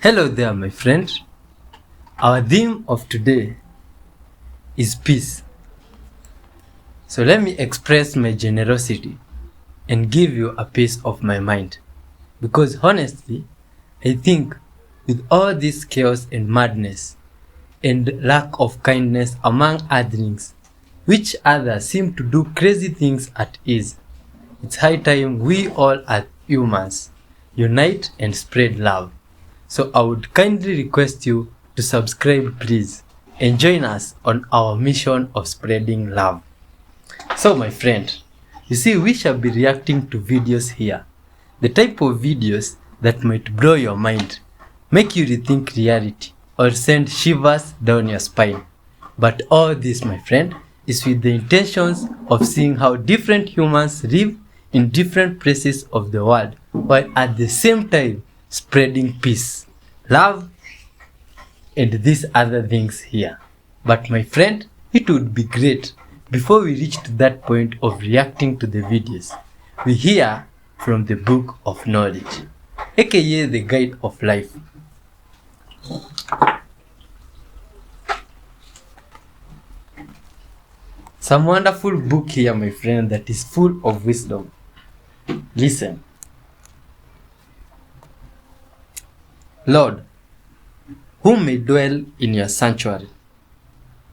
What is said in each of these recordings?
Hello there, my friend. Our theme of today is peace. So let me express my generosity and give you a piece of my mind. Because honestly, I think with all this chaos and madness and lack of kindness among earthlings, which others seem to do crazy things at ease, it's high time we all as humans unite and spread love. So I would kindly request you to subscribe please and join us on our mission of spreading love. So my friend, you see we shall be reacting to videos here. The type of videos that might blow your mind, make you rethink reality or send shivers down your spine. But all this my friend is with the intentions of seeing how different humans live in different places of the world while at the same time spreading peace, love, and these other things here. But my friend, it would be great before we reach to that point of reacting to the videos, we hear from the book of knowledge, aka the guide of life. Some wonderful book here, my friend, that is full of wisdom. Listen. Lord, who may dwell in your sanctuary,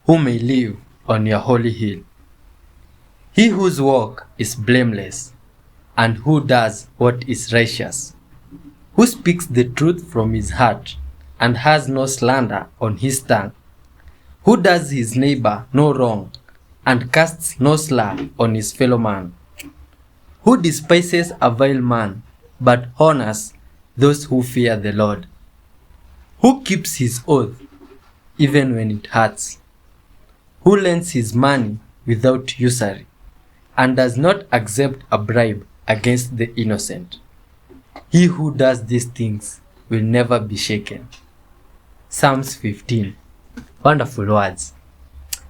who may live on your holy hill? He whose walk is blameless, and who does what is righteous, who speaks the truth from his heart, and has no slander on his tongue, who does his neighbor no wrong, and casts no slur on his fellow man, who despises a vile man, but honors those who fear the Lord, who keeps his oath even when it hurts, who lends his money without usury, and does not accept a bribe against the innocent. He who does these things will never be shaken. Psalms 15. Wonderful words.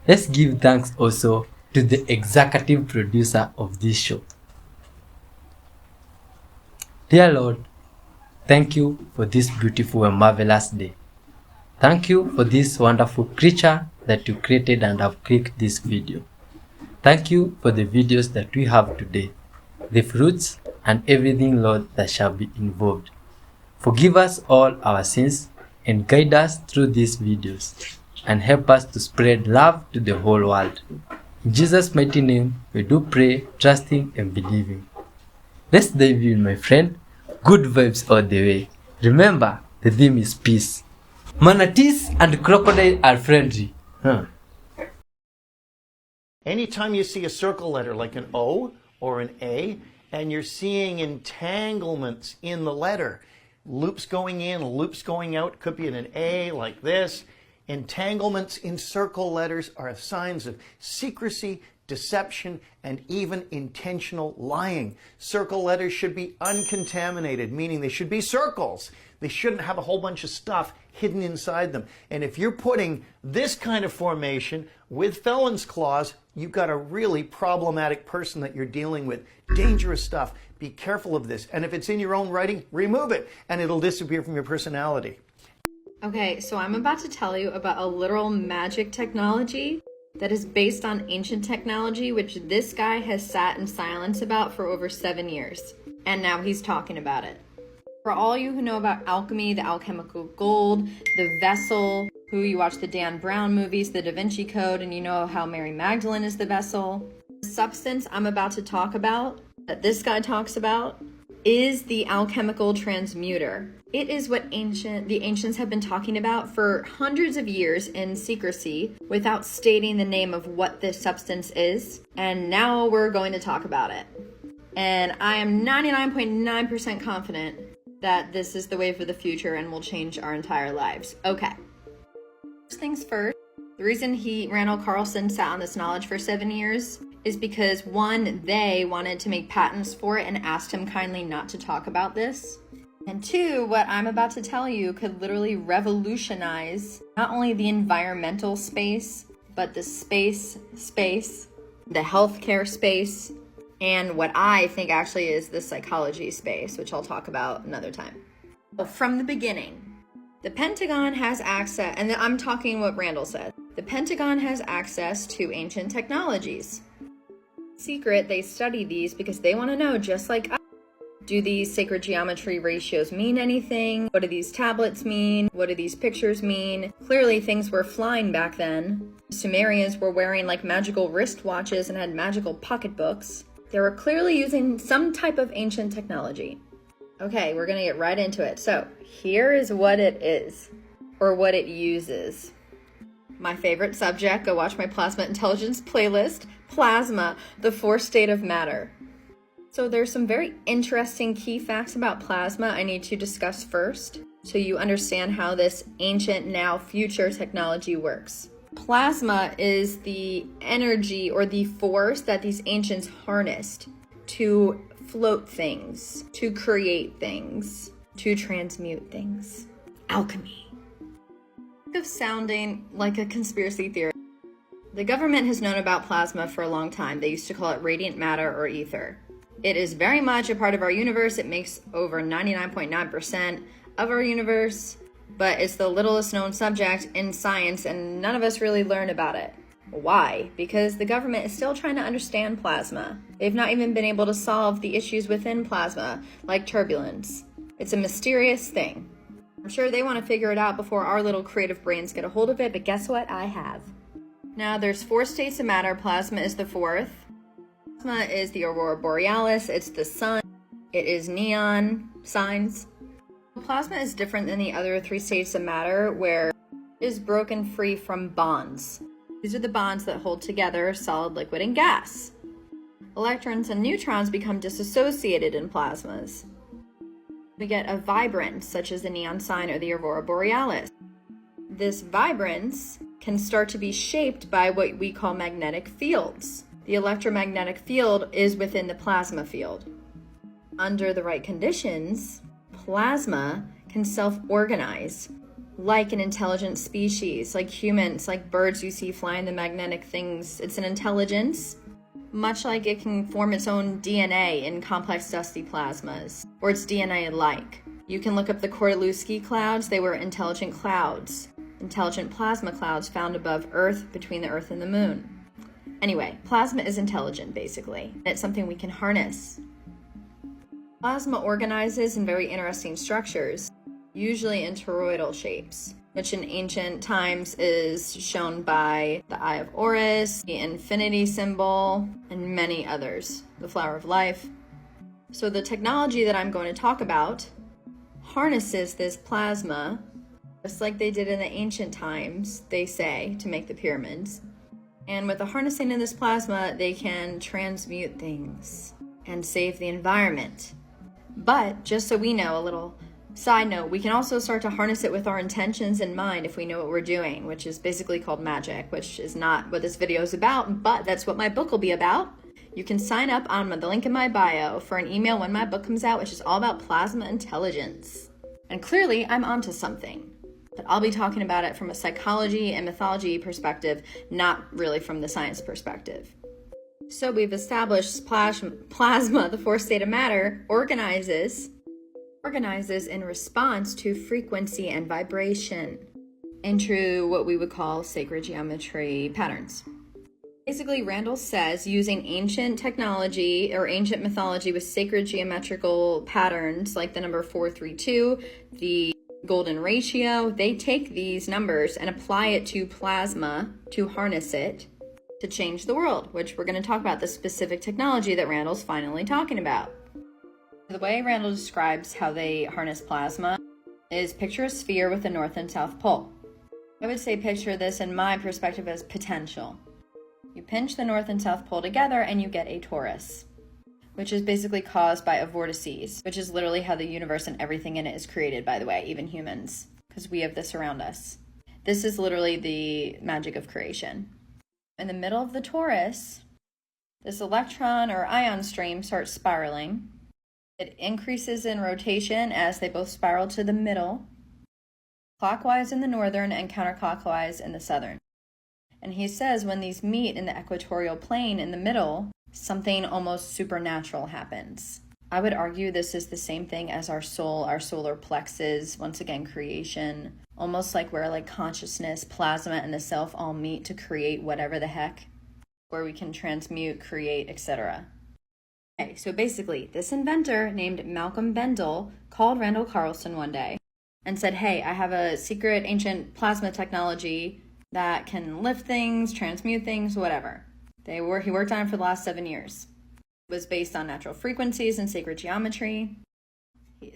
Let's give thanks also to the executive producer of this show. Dear Lord, thank you for this beautiful and marvelous day. Thank you for this wonderful creature that you created and have clicked this video. Thank you for the videos that we have today, the fruits and everything, Lord, that shall be involved. Forgive us all our sins and guide us through these videos and help us to spread love to the whole world. In Jesus' mighty name, we do pray, trusting and believing. Let's dive in, my friend. Good vibes all the way. Remember, the theme is peace. Manatees and crocodile are friendly. Anytime you see a circle letter like an O or an A, and you're seeing entanglements in the letter, loops going in, loops going out, could be in an A like this. Entanglements in circle letters are signs of secrecy, deception, and even intentional lying. Circle letters should be uncontaminated, meaning they should be circles. They shouldn't have a whole bunch of stuff hidden inside them. And if you're putting this kind of formation with felon's clause, you've got a really problematic person that you're dealing with. Dangerous stuff. Be careful of this. And if it's in your own writing, remove it, and it'll disappear from your personality. Okay, so I'm about to tell you about a literal magic technology that is based on ancient technology, which this guy has sat in silence about for over 7 years. And now he's talking about it. For all you who know about alchemy, the alchemical gold, the vessel, who you watch the Dan Brown movies, the Da Vinci Code, and you know how Mary Magdalene is the vessel, the substance I'm about to talk about, that this guy talks about, is the alchemical transmuter. It is what the ancients have been talking about for hundreds of years in secrecy without stating the name of what this substance is. And now we're going to talk about it. And I am 99.9% confident that this is the way for the future and will change our entire lives. Okay. First things first, the reason Randall Carlson sat on this knowledge for 7 years is because one, they wanted to make patents for it and asked him kindly not to talk about this. And two, what I'm about to tell you could literally revolutionize not only the environmental space, but the space, the healthcare space, and what I think actually is the psychology space, which I'll talk about another time. From the beginning, The Pentagon has access, and I'm talking what Randall said. The Pentagon has access to ancient technologies. Secret, they study these because they want to know, just like us, do these sacred geometry ratios mean anything? What do these tablets mean? What do these pictures mean? Clearly things were flying back then. Sumerians were wearing like magical wristwatches and had magical pocketbooks. They were clearly using some type of ancient technology. Okay, we're gonna get right into it. So here is what it is, or what it uses. My favorite subject, go watch my plasma intelligence playlist, plasma, the fourth state of matter. So there's some very interesting key facts about plasma I need to discuss first, so you understand how this ancient, now future technology works. Plasma is the energy or the force that these ancients harnessed to float things, to create things, to transmute things. Alchemy. Of sounding like a conspiracy theory. The government has known about plasma for a long time. They used to call it radiant matter or ether. It is very much a part of our universe. It makes over 99.9% of our universe, but it's the littlest known subject in science and none of us really learn about it. Why? Because the government is still trying to understand plasma. They've not even been able to solve the issues within plasma, like turbulence. It's a mysterious thing. I'm sure they want to figure it out before our little creative brains get a hold of it, but guess what? I have. Now, there's 4 states of matter. Plasma is the 4th. Plasma is the aurora borealis. It's the sun. It is neon signs. Plasma is different than the other 3 states of matter, where it is broken free from bonds. These are the bonds that hold together solid, liquid, and gas. Electrons and neutrons become disassociated in plasmas. We get a vibrance, such as the neon sign or the aurora borealis. This vibrance can start to be shaped by what we call magnetic fields. The electromagnetic field is within the plasma field. Under the right conditions, plasma can self-organize like an intelligent species, like humans, like birds you see flying the magnetic things. It's an intelligence, much like it can form its own DNA in complex dusty plasmas, or its DNA-alike. You can look up the Korolewski clouds. They were intelligent clouds, intelligent plasma clouds found above Earth, between the Earth and the Moon. Anyway, plasma is intelligent, basically. It's something we can harness. Plasma organizes in very interesting structures, usually in toroidal shapes, which in ancient times is shown by the Eye of Horus, the infinity symbol, and many others, the flower of life. So the technology that I'm going to talk about harnesses this plasma, just like they did in the ancient times, they say, to make the pyramids. And with the harnessing of this plasma, they can transmute things and save the environment. But just so we know, a little side note, we can also start to harness it with our intentions in mind if we know what we're doing, which is basically called magic, which is not what this video is about, but that's what my book will be about. You can sign up on the link in my bio for an email when my book comes out, which is all about plasma intelligence. And clearly, I'm onto something. But I'll be talking about it from a psychology and mythology perspective, not really from the science perspective. So we've established plasma, the 4th state of matter, organizes in response to frequency and vibration into what we would call sacred geometry patterns. Basically, Randall says using ancient technology or ancient mythology with sacred geometrical patterns like the number 432, the golden ratio, they take these numbers and apply it to plasma to harness it to change the world, which we're going to talk about the specific technology that Randall's finally talking about. The way Randall describes how they harness plasma is picture a sphere with a north and south pole. I would say picture this in my perspective as potential. You pinch the north and south pole together and you get a torus, which is basically caused by a vortices, which is literally how the universe and everything in it is created, by the way, even humans, because we have this around us. This is literally the magic of creation. In the middle of the torus, this electron or ion stream starts spiraling. It increases in rotation as they both spiral to the middle, clockwise in the northern and counterclockwise in the southern. And he says when these meet in the equatorial plane in the middle, something almost supernatural happens. I would argue this is the same thing as our soul, our solar plexus, once again, creation, almost like where like consciousness, plasma, and the self all meet to create whatever the heck, where we can transmute, create, etc. Okay, so basically, this inventor named Malcolm Bendel called Randall Carlson one day and said, hey, I have a secret ancient plasma technology that can lift things, transmute things, whatever. He worked on it for the last 7 years. It was based on natural frequencies and sacred geometry.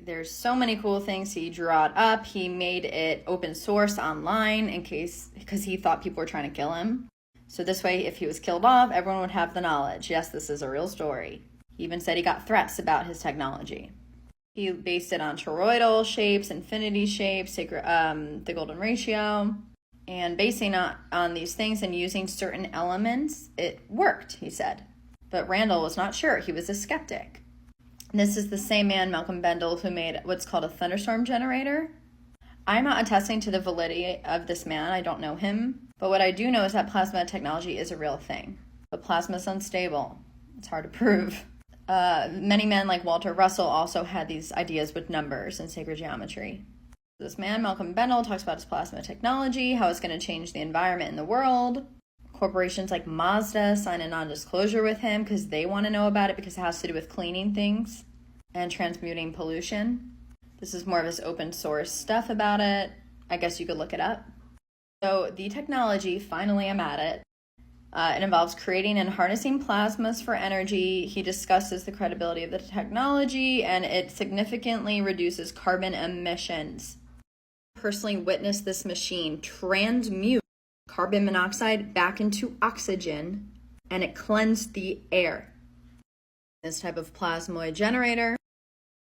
There's so many cool things. He drew it up. He made it open source online because he thought people were trying to kill him. So this way, if he was killed off, everyone would have the knowledge. Yes, this is a real story. He even said he got threats about his technology. He based it on toroidal shapes, infinity shapes, the golden ratio. And basing on these things and using certain elements, it worked, he said. But Randall was not sure. He was a skeptic. This is the same man, Malcolm Bendel, who made what's called a thunderstorm generator. I'm not attesting to the validity of this man. I don't know him. But what I do know is that plasma technology is a real thing. But plasma is unstable. It's hard to prove. Many men like Walter Russell also had these ideas with numbers and sacred geometry. This man, Malcolm Bendel, talks about his plasma technology, how it's going to change the environment in the world. Corporations like Mazda sign a non-disclosure with him because they want to know about it because it has to do with cleaning things and transmuting pollution. This is more of his open source stuff about it. I guess you could look it up. So the technology, finally I'm at it. It involves creating and harnessing plasmas for energy. He discusses the credibility of the technology, and it significantly reduces carbon emissions. Personally witnessed this machine transmute carbon monoxide back into oxygen, and it cleansed the air. This type of plasmoid generator,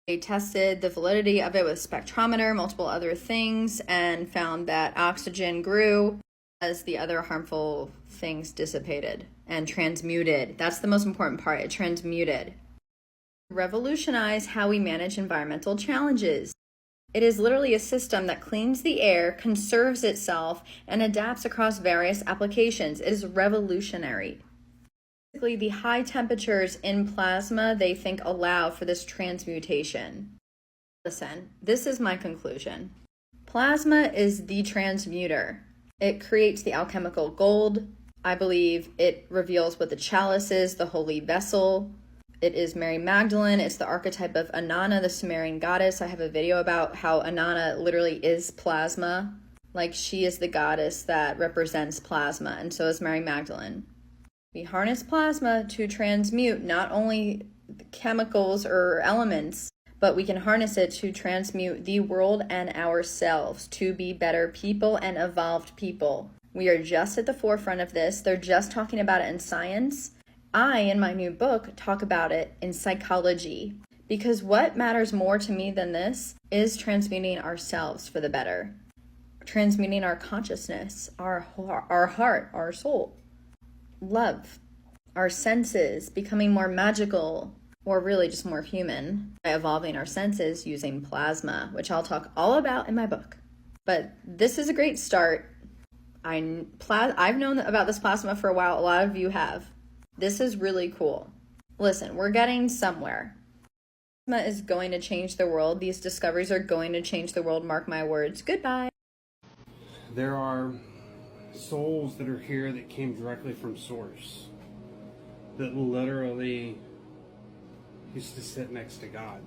they tested the validity of it with spectrometer, multiple other things, and found that oxygen grew as the other harmful things dissipated and transmuted. That's the most important part. It transmuted. Revolutionize how we manage environmental challenges. It is literally a system that cleans the air, conserves itself, and adapts across various applications. It is revolutionary. Basically, the high temperatures in plasma, they think, allow for this transmutation. Listen, this is my conclusion. Plasma is the transmuter. It creates the alchemical gold. I believe it reveals what the chalice is, the holy vessel. It is Mary Magdalene. It's the archetype of Inanna, the Sumerian goddess. I have a video about how Inanna literally is plasma. Like, she is the goddess that represents plasma, and so is Mary Magdalene. We harness plasma to transmute not only chemicals or elements, but we can harness it to transmute the world and ourselves to be better people and evolved people. We are just at the forefront of this. They're just talking about it in science. I, in my new book, talk about it in psychology. Because what matters more to me than this is transmuting ourselves for the better. Transmuting our consciousness, our heart, our soul, love, our senses, becoming more magical, or really just more human, by evolving our senses using plasma, which I'll talk all about in my book. But this is a great start. I've known about this plasma for a while. A lot of you have. This is really cool. Listen, we're getting somewhere. Plasma is going to change the world. These discoveries are going to change the world. Mark my words. Goodbye. There are souls that are here that came directly from Source, that literally used to sit next to God,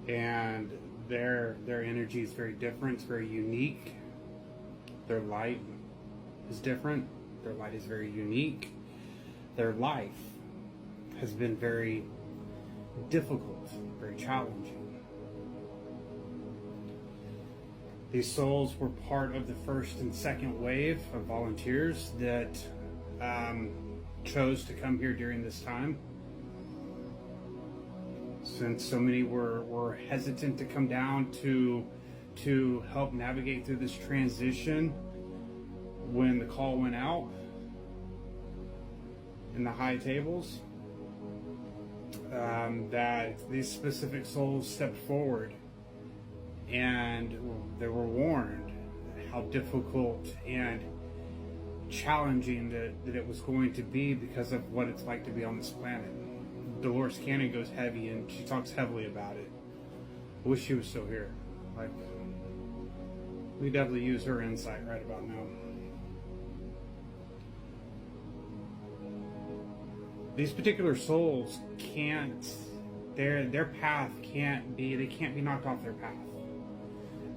and their energy is very different. It's very unique. Their light is different. Their light is very unique. Their life has been very difficult, very challenging. These souls were part of the first and second wave of volunteers that chose to come here during this time. Since so many were hesitant to come down to help navigate through this transition when the call went out in the high tables, that these specific souls stepped forward and they were warned how difficult and challenging that it was going to be because of what it's like to be on this planet. Dolores Cannon goes heavy, and she talks heavily about it. I wish she was still here. Like, we definitely use her insight right about now. These particular souls can't, their path can't be, they can't be knocked off their path.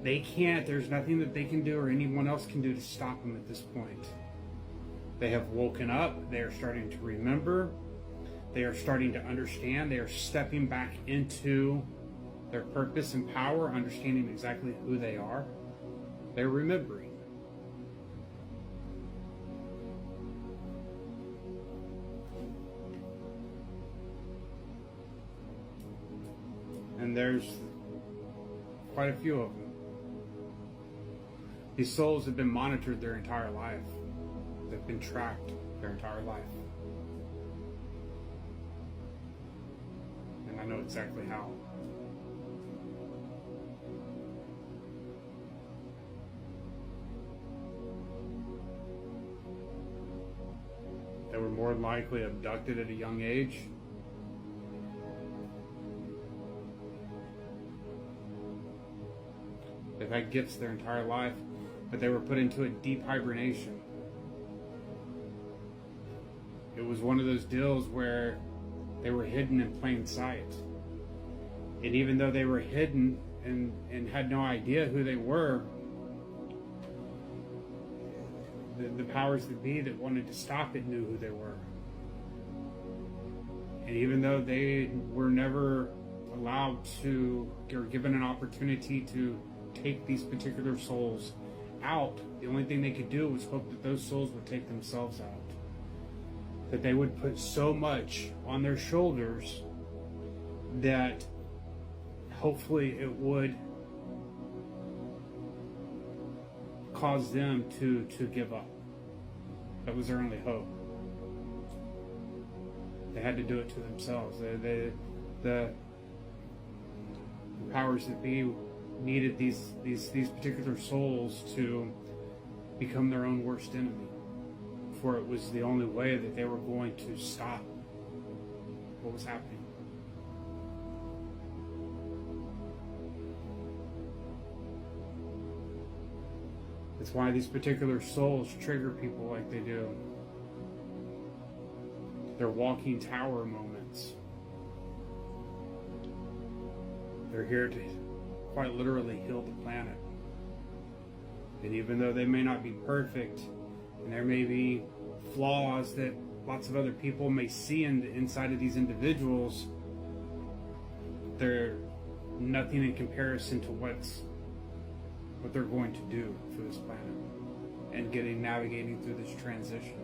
They can't, there's nothing that they can do or anyone else can do to stop them at this point. They have woken up, they are starting to remember, they are starting to understand, they are stepping back into their purpose and power, understanding exactly who they are. They're remembering. And there's quite a few of them. These souls have been monitored their entire life. They've been tracked their entire life. And I know exactly how. They were more than likely abducted at a young age. They've had gifts their entire life, but they were put into a deep hibernation. It was one of those deals where they were hidden in plain sight. And even though they were hidden and had no idea who they were, the powers that be that wanted to stop it knew who they were. And even though they were never allowed to, or given an opportunity to take these particular souls out, the only thing they could do was hope that those souls would take themselves out. That they would put so much on their shoulders that hopefully it would cause them to give up. That was their only hope. They had to do it to themselves. The powers that be needed these particular souls to become their own worst enemy, for it was the only way that they were going to stop what was happening. It's why these particular souls trigger people like they do. They're walking tower moments. They're here to quite literally heal the planet. And even though they may not be perfect, and there may be flaws that lots of other people may see inside of these individuals, they're nothing in comparison to what they're going to do for this planet and navigating through this transition.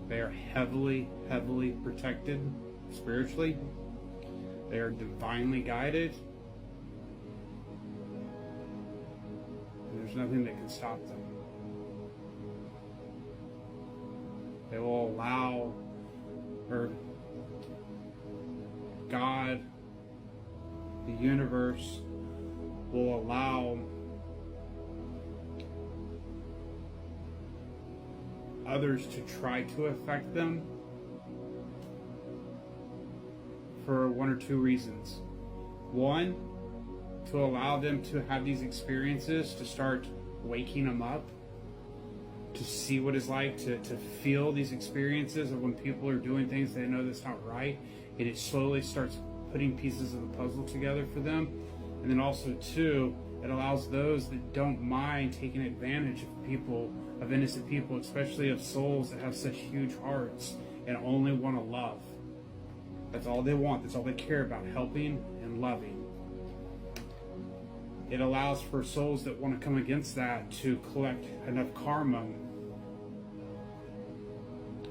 They are heavily, heavily protected spiritually. They are divinely guided. And there's nothing that can stop them. They will allow, or God, the universe, will allow others to try to affect them for one or two reasons. One, to allow them to have these experiences, to start waking them up, to see what it's like to feel these experiences of when people are doing things they know that's not right, and it slowly starts putting pieces of the puzzle together for them. And then also, two, it allows those that don't mind taking advantage of people, of innocent people, especially of souls that have such huge hearts and only want to love. That's all they want. That's all they care about, helping and loving. It allows for souls that want to come against that to collect enough karma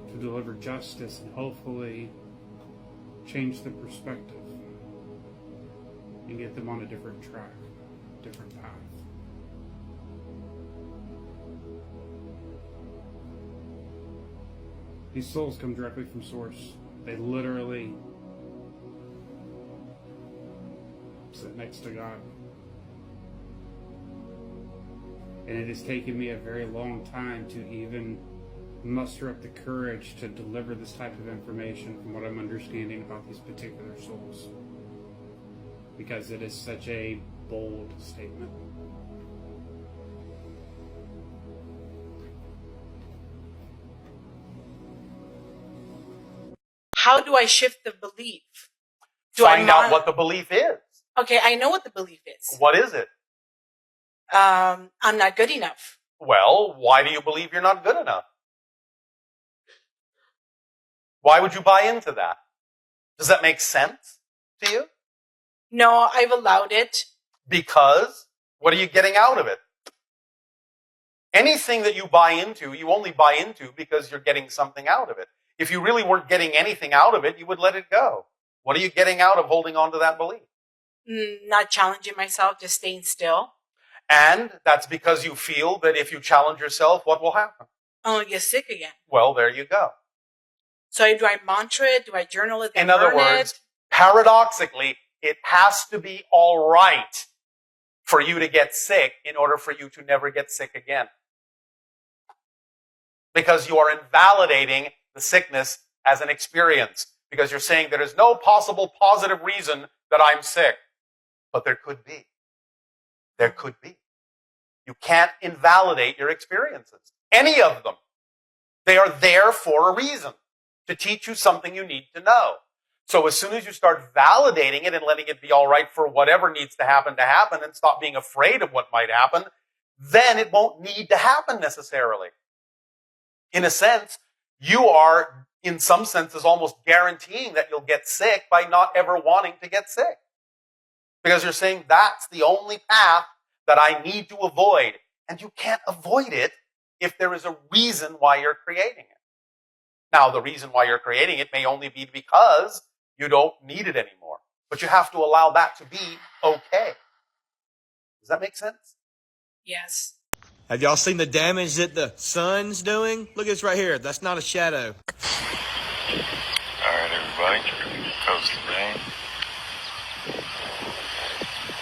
to deliver justice and hopefully change the perspective and get them on a different track, different path. These souls come directly from Source. They literally sit next to God. And it has taken me a very long time to even muster up the courage to deliver this type of information from what I'm understanding about these particular souls. Because it is such a bold statement. How do I shift the belief? Find out what the belief is. Okay, I know what the belief is. What is it? I'm not good enough. Well, why do you believe you're not good enough? Why would you buy into that? Does that make sense to you? No, I've allowed it. Because what are you getting out of it? Anything that you buy into, you only buy into because you're getting something out of it. If you really weren't getting anything out of it, you would let it go. What are you getting out of holding on to that belief? Not challenging myself, just staying still. And that's because you feel that if you challenge yourself, what will happen? I'll get sick again. Well, there you go. So do I mantra it? Do I journal it? In other words, paradoxically, it has to be all right for you to get sick in order for you to never get sick again. Because you are invalidating the sickness as an experience. Because you're saying there is no possible positive reason that I'm sick. But there could be. There could be. You can't invalidate your experiences. Any of them. They are there for a reason. To teach you something you need to know. So as soon as you start validating it and letting it be all right for whatever needs to happen and stop being afraid of what might happen, then it won't need to happen necessarily. In a sense, you are, in some senses, almost guaranteeing that you'll get sick by not ever wanting to get sick. Because you're saying that's the only path that I need to avoid. And you can't avoid it if there is a reason why you're creating it. Now, the reason why you're creating it may only be because you don't need it anymore. But you have to allow that to be okay. Does that make sense? Yes. Have y'all seen the damage that the sun's doing? Look at this right here. That's not a shadow. All right, everybody. Coastal Maine.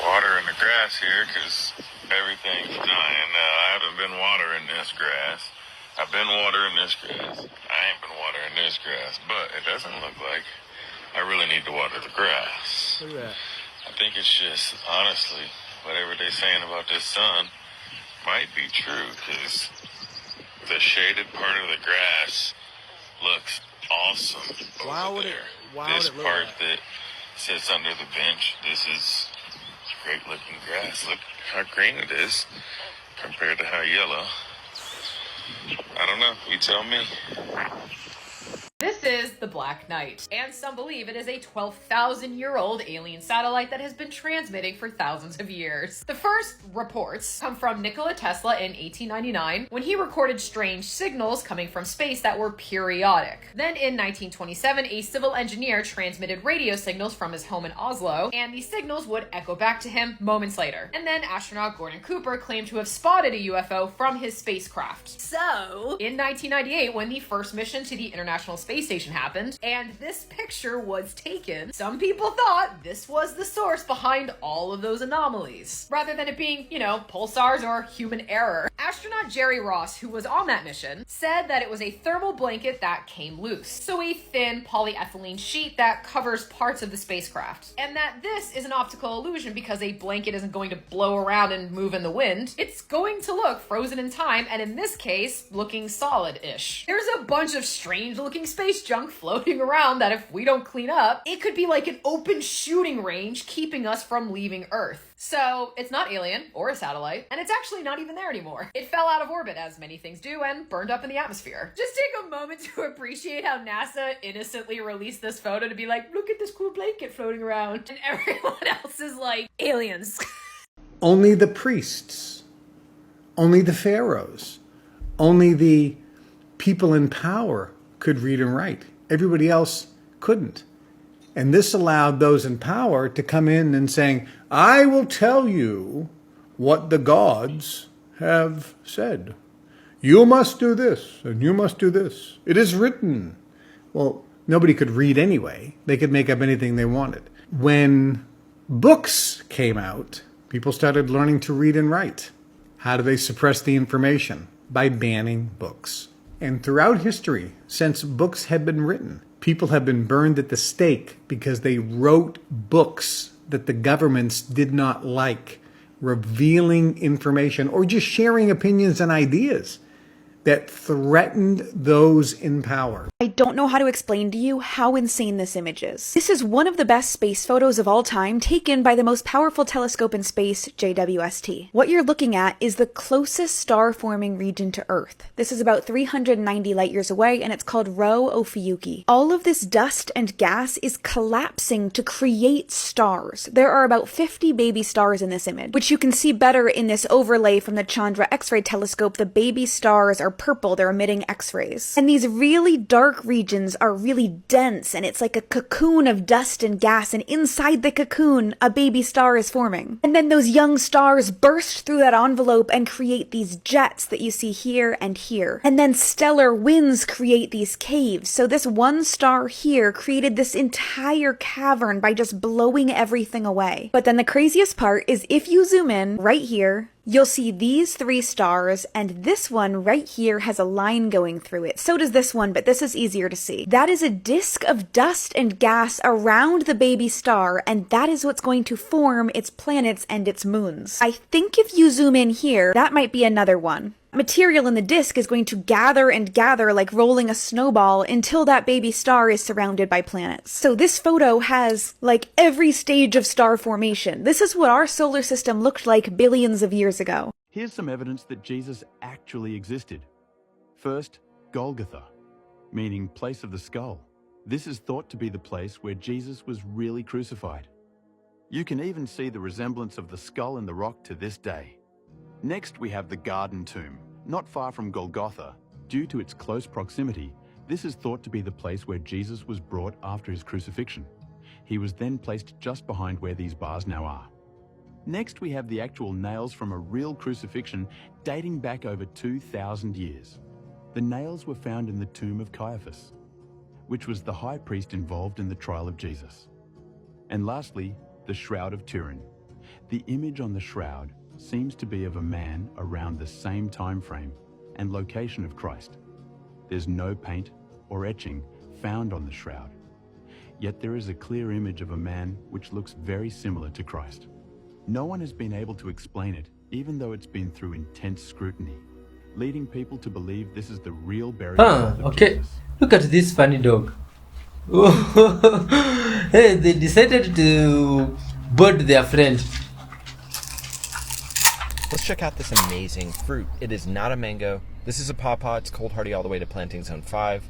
Water in the grass here because everything's dying. I haven't been watering this grass. I've been watering this grass. I ain't been watering this grass, but it doesn't look like I really need to water the grass. Look at that. I think it's just, honestly, whatever they're saying about this sun might be true, because the shaded part of the grass looks awesome over there. This part that sits under the bench, this is great looking grass. Look how green it is compared to how yellow. I don't know. You tell me. This is the Black Knight, and some believe it is a 12,000-year-old alien satellite that has been transmitting for thousands of years. The first reports come from Nikola Tesla in 1899, when he recorded strange signals coming from space that were periodic. Then in 1927, a civil engineer transmitted radio signals from his home in Oslo, and these signals would echo back to him moments later. And then astronaut Gordon Cooper claimed to have spotted a UFO from his spacecraft. So, in 1998, when the first mission to the International Space Station happened, and this picture was taken, some people thought this was the source behind all of those anomalies, rather than it being, pulsars or human error. Astronaut Jerry Ross, who was on that mission, said that it was a thermal blanket that came loose, so a thin polyethylene sheet that covers parts of the spacecraft, and that this is an optical illusion because a blanket isn't going to blow around and move in the wind. It's going to look frozen in time, and in this case, looking solid-ish. There's a bunch of strange-looking space junk floating around that if we don't clean up, it could be like an open shooting range keeping us from leaving Earth. So it's not alien or a satellite, and it's actually not even there anymore. It fell out of orbit, as many things do, and burned up in the atmosphere. Just take a moment to appreciate how NASA innocently released this photo to be like, look at this cool blanket floating around, and everyone else is like, aliens. Only the priests, only the pharaohs, only the people in power could read and write. Everybody else couldn't. And this allowed those in power to come in and saying, I will tell you what the gods have said. You must do this, and you must do this. It is written. Well, nobody could read anyway. They could make up anything they wanted. When books came out, people started learning to read and write. How do they suppress the information? By banning books. And throughout history, since books have been written, people have been burned at the stake because they wrote books that the governments did not like, revealing information or just sharing opinions and ideas that threatened those in power. I don't know how to explain to you how insane this image is. This is one of the best space photos of all time, taken by the most powerful telescope in space, JWST. What you're looking at is the closest star-forming region to Earth. This is about 390 light years away, and it's called Rho Ophiuchi. All of this dust and gas is collapsing to create stars. There are about 50 baby stars in this image, which you can see better in this overlay from the Chandra X-ray telescope. The baby stars are purple, they're emitting X-rays. And these really dark regions are really dense, and it's like a cocoon of dust and gas, and inside the cocoon, a baby star is forming. And then those young stars burst through that envelope and create these jets that you see here and here. And then stellar winds create these caves. So this one star here created this entire cavern by just blowing everything away. But then the craziest part is if you zoom in right here, you'll see these 3 stars, and this one right here has a line going through it. So does this one, but this is easier to see. That is a disk of dust and gas around the baby star, and that is what's going to form its planets and its moons. I think if you zoom in here, that might be another one. Material in the disk is going to gather and gather like rolling a snowball until that baby star is surrounded by planets. So this photo has like every stage of star formation. This is what our solar system looked like billions of years ago. Here's some evidence that Jesus actually existed. First, Golgotha, meaning place of the skull. This is thought to be the place where Jesus was really crucified. You can even see the resemblance of the skull in the rock to this day. Next, we have the Garden Tomb, not far from Golgotha. Due to its close proximity, this is thought to be the place where Jesus was brought after his crucifixion. He was then placed just behind where these bars now are. Next, we have the actual nails from a real crucifixion dating back over 2,000 years. The nails were found in the tomb of Caiaphas, which was the high priest involved in the trial of Jesus. And lastly, the Shroud of Turin. The image on the shroud seems to be of a man around the same time frame and location of Christ. There's no paint or etching found on the shroud, yet there is a clear image of a man which looks very similar to Christ. No one has been able to explain it, even though it's been through intense scrutiny, leading people to believe this is the real burial path of Okay. Jesus. Look at this funny dog. Hey, they decided to board their friend. Let's check out this amazing fruit. It is not a mango. This is a pawpaw. It's cold hardy all the way to planting zone 5,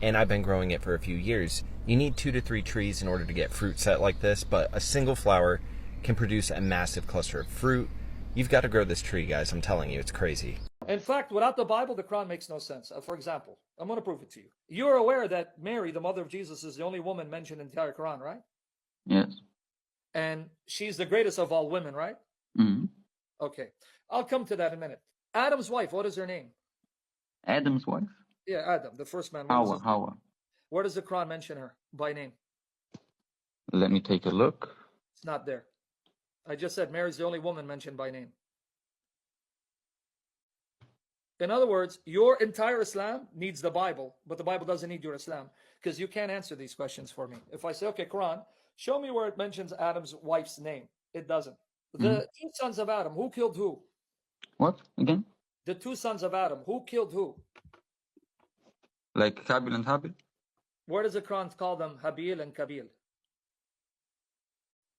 and I've been growing it for a few years. You need 2 to 3 trees in order to get fruit set like this, but a single flower can produce a massive cluster of fruit. You've got to grow this tree, guys. I'm telling you, it's crazy. In fact, without the Bible, the Quran makes no sense. For example, I'm going to prove it to you. You're aware that Mary, the mother of Jesus, is the only woman mentioned in the entire Quran, right? Yes. And she's the greatest of all women, right? Mm-hmm. Okay. I'll come to that in a minute. Adam's wife, what is her name? Adam's wife? Yeah, Adam, the first man. Hawa. Where does the Quran mention her by name? Let me take a look. It's not there. I just said Mary's the only woman mentioned by name. In other words, your entire Islam needs the Bible, but the Bible doesn't need your Islam, because you can't answer these questions for me. If I say, okay, Quran, show me where it mentions Adam's wife's name. It doesn't. The 2 sons of Adam, who killed who? What? Again? The 2 sons of Adam, who killed who? Like Kabil and Habil? Where does the Quran call them Habil and Kabil?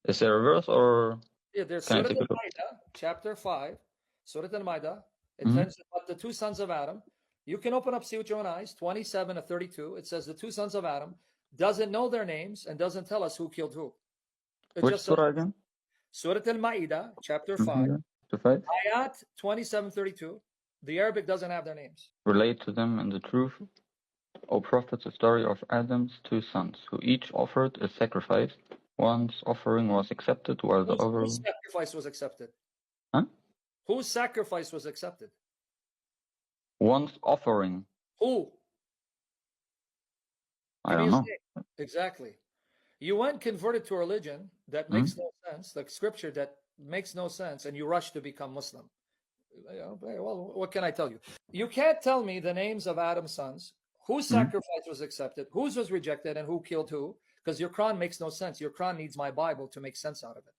Is there a verse or? Yeah, there's Can I Surah take a look? Al-Ma'idah, chapter 5, Surah Al-Ma'idah. It Mhm. mentions about the 2 sons of Adam. You can open up, see with your own eyes, 27 to 32. It says the 2 sons of Adam, doesn't know their names and doesn't tell us who killed who. It Which just says surah again? Surah Al-Ma'idah, chapter 5, To 5? Ayat 27-32. The Arabic doesn't have their names. Relate to them in the truth, O Prophet, the story of Adam's 2 sons, who each offered a sacrifice. One's offering was accepted, while the other... Whose sacrifice was accepted? Huh? Whose sacrifice was accepted? One's offering. Who? I Give don't me know. his name. Exactly. You went converted to a religion that makes no sense, like scripture that makes no sense, and you rush to become Muslim. well, what can I tell you? You can't tell me the names of Adam's sons, whose sacrifice was accepted, whose was rejected, and who killed who, because your Quran makes no sense. Your Quran needs my Bible to make sense out of it.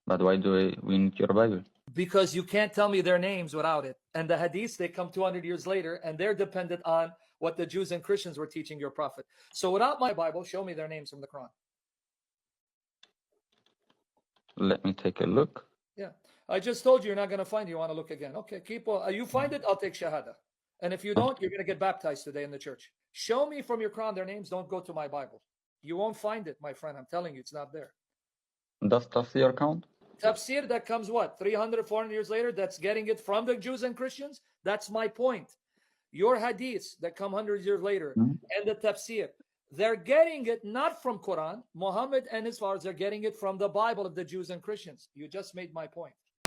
But why do we need your Bible? Because you can't tell me their names without it. And the hadiths, they come 200 years later, and they're dependent on what the Jews and Christians were teaching your prophet. So without my Bible, show me their names from the Quran. Let me take a look. Yeah. I just told you you're not going to find it. You want to look again. Okay, keep you find it, I'll take Shahada. And if you don't, you're going to get baptized today in the church. Show me from your Quran their names. Don't go to my Bible. You won't find it, my friend. I'm telling you, it's not there. Does tafsir count? Tafsir that comes what? 300, 400 years later, that's getting it from the Jews and Christians? That's my point. Your hadiths that come hundreds of years later and the tafsir, they're getting it not from Quran. Muhammad and his followers are getting it from the Bible of the Jews and Christians. You just made my point.